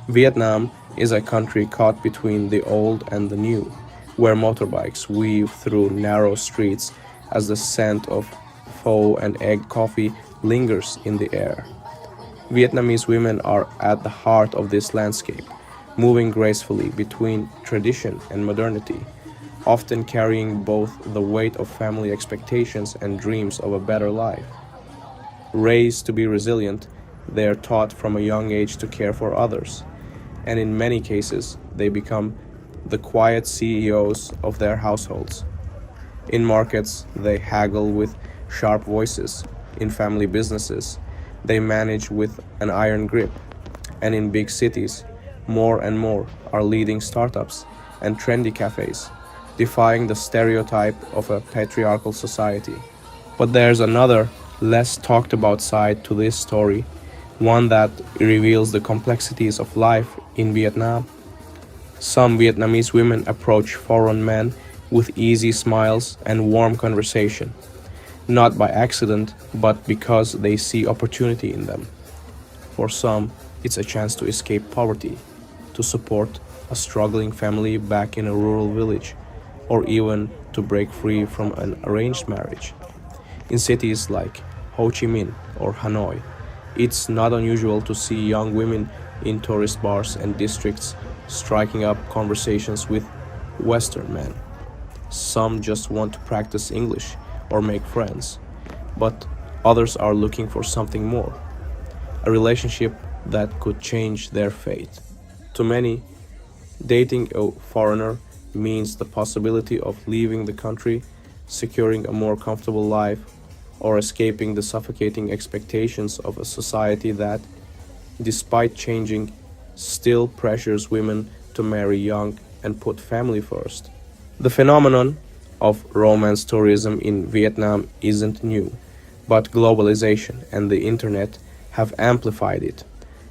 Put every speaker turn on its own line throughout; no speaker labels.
Vietnam is a country caught between the old and the new, where motorbikes weave through narrow streets as the scent of pho and egg coffee lingers in the air. Vietnamese women are at the heart of this landscape, moving gracefully between tradition and modernity, often carrying both the weight of family expectations and dreams of a better life. Raised to be resilient, they are taught from a young age to care for others, and in many cases, they become the quiet CEOs of their households. In markets, they haggle with sharp voices. In family businesses, they manage with an iron grip. And in big cities, more and more are leading startups and trendy cafes, defying the stereotype of a patriarchal society. But there's another, less talked about side to this story, one that reveals the complexities of life in Vietnam. Some Vietnamese women approach foreign men with easy smiles and warm conversation, not by accident, but because they see opportunity in them. For some, it's a chance to escape poverty, to support a struggling family back in a rural village, or even to break free from an arranged marriage. In cities like Ho Chi Minh or Hanoi, it's not unusual to see young women in tourist bars and districts striking up conversations with Western men. Some just want to practice English or make friends, but others are looking for something more, a relationship that could change their fate. To many, dating a foreigner means the possibility of leaving the country, securing a more comfortable life, or escaping the suffocating expectations of a society that, despite changing, still pressures women to marry young and put family first. The phenomenon of romance tourism in Vietnam isn't new, but globalization and the internet have amplified it.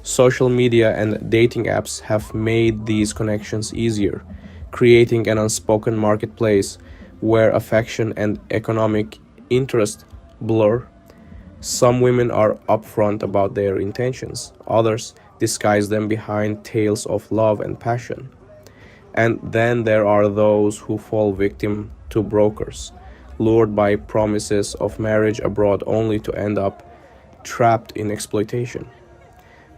Social media and dating apps have made these connections easier, creating an unspoken marketplace where affection and economic interest blur. Some women are upfront about their intentions, others disguise them behind tales of love and passion. And then there are those who fall victim to brokers, lured by promises of marriage abroad only to end up trapped in exploitation.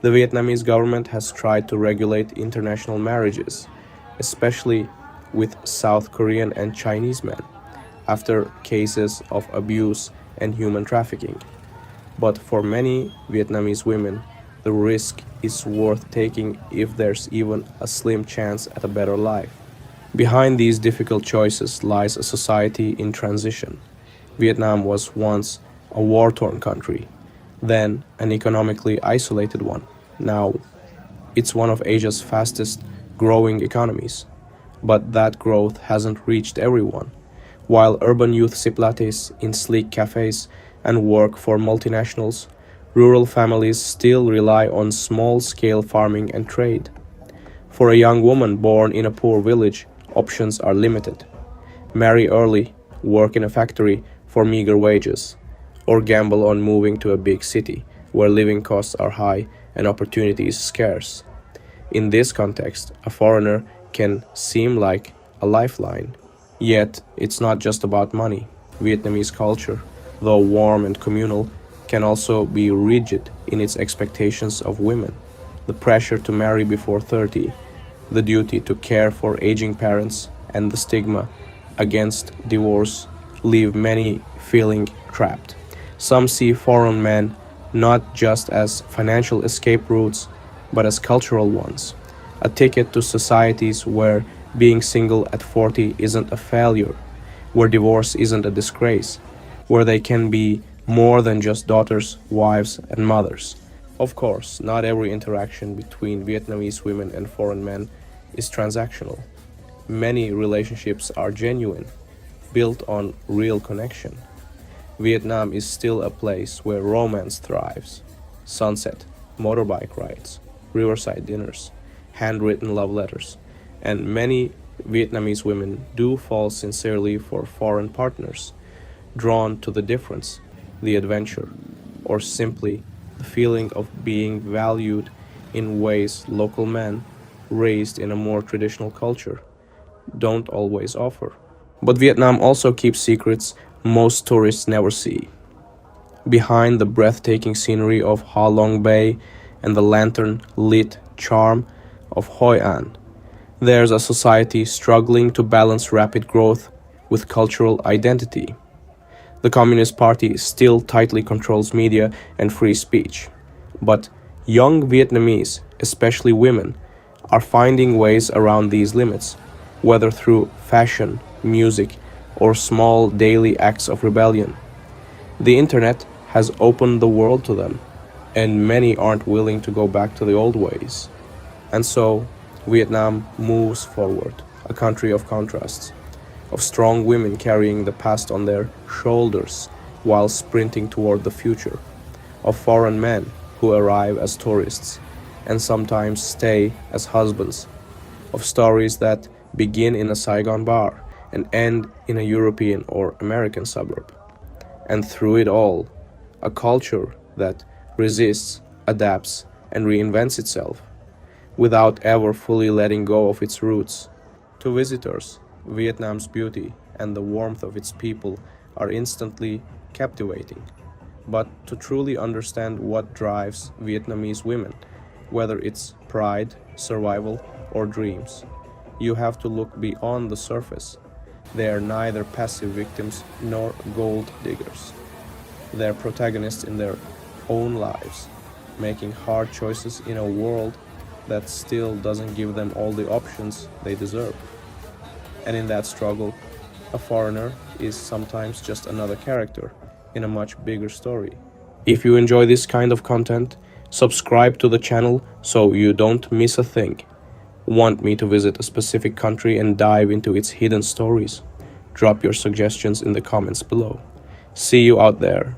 The Vietnamese government has tried to regulate international marriages, especially with South Korean and Chinese men, after cases of abuse and human trafficking. But for many Vietnamese women, the risk is worth taking if there's even a slim chance at a better life. Behind these difficult choices lies a society in transition. Vietnam was once a war torn country, then an economically isolated one. Now, it's one of Asia's fastest growing economies. But that growth hasn't reached everyone. While urban youth sip lattes in sleek cafes and work for multinationals, rural families still rely on small scale farming and trade. For a young woman born in a poor village, options are limited. Marry early, work in a factory for meager wages, or gamble on moving to a big city where living costs are high and opportunities scarce. In this context, a foreigner can seem like a lifeline. Yet, it's not just about money. Vietnamese culture, though warm and communal, can also be rigid in its expectations of women. The pressure to marry before 30, the duty to care for aging parents, and the stigma against divorce leave many feeling trapped. Some see foreign men not just as financial escape routes, but as cultural ones, a ticket to societies where being single at 40 isn't a failure, where divorce isn't a disgrace, where they can be more than just daughters, wives, and mothers. Of course, not every interaction between Vietnamese women and foreign men is transactional. Many relationships are genuine, built on real connection. Vietnam is still a place where romance thrives. Sunset, motorbike rides, riverside dinners, handwritten love letters, and many Vietnamese women do fall sincerely for foreign partners, drawn to the difference, the adventure, or simply the feeling of being valued in ways local men raised in a more traditional culture don't always offer. But Vietnam also keeps secrets most tourists never see. Behind the breathtaking scenery of Ha Long Bay and the lantern lit charm of Hoi An, there's a society struggling to balance rapid growth with cultural identity. The Communist Party still tightly controls media and free speech. But young Vietnamese, especially women, are finding ways around these limits, whether through fashion, music, or small daily acts of rebellion. The internet has opened the world to them, and many aren't willing to go back to the old ways. And so, Vietnam moves forward, a country of contrasts, of strong women carrying the past on their shoulders while sprinting toward the future, of foreign men who arrive as tourists and sometimes stay as husbands, of stories that begin in a Saigon bar and end in a European or American suburb. And through it all, a culture that resists, adapts, and reinvents itself without ever fully letting go of its roots. To visitors, Vietnam's beauty and the warmth of its people are instantly captivating. But to truly understand what drives Vietnamese women, whether it's pride, survival, or dreams, you have to look beyond the surface. They are neither passive victims nor gold diggers. They're protagonists in their own lives, making hard choices in a world that still doesn't give them all the options they deserve. And in that struggle, a foreigner is sometimes just another character in a much bigger story. If you enjoy this kind of content, subscribe to the channel so you don't miss a thing. Want me to visit a specific country and dive into its hidden stories? Drop your suggestions in the comments below. See you out there.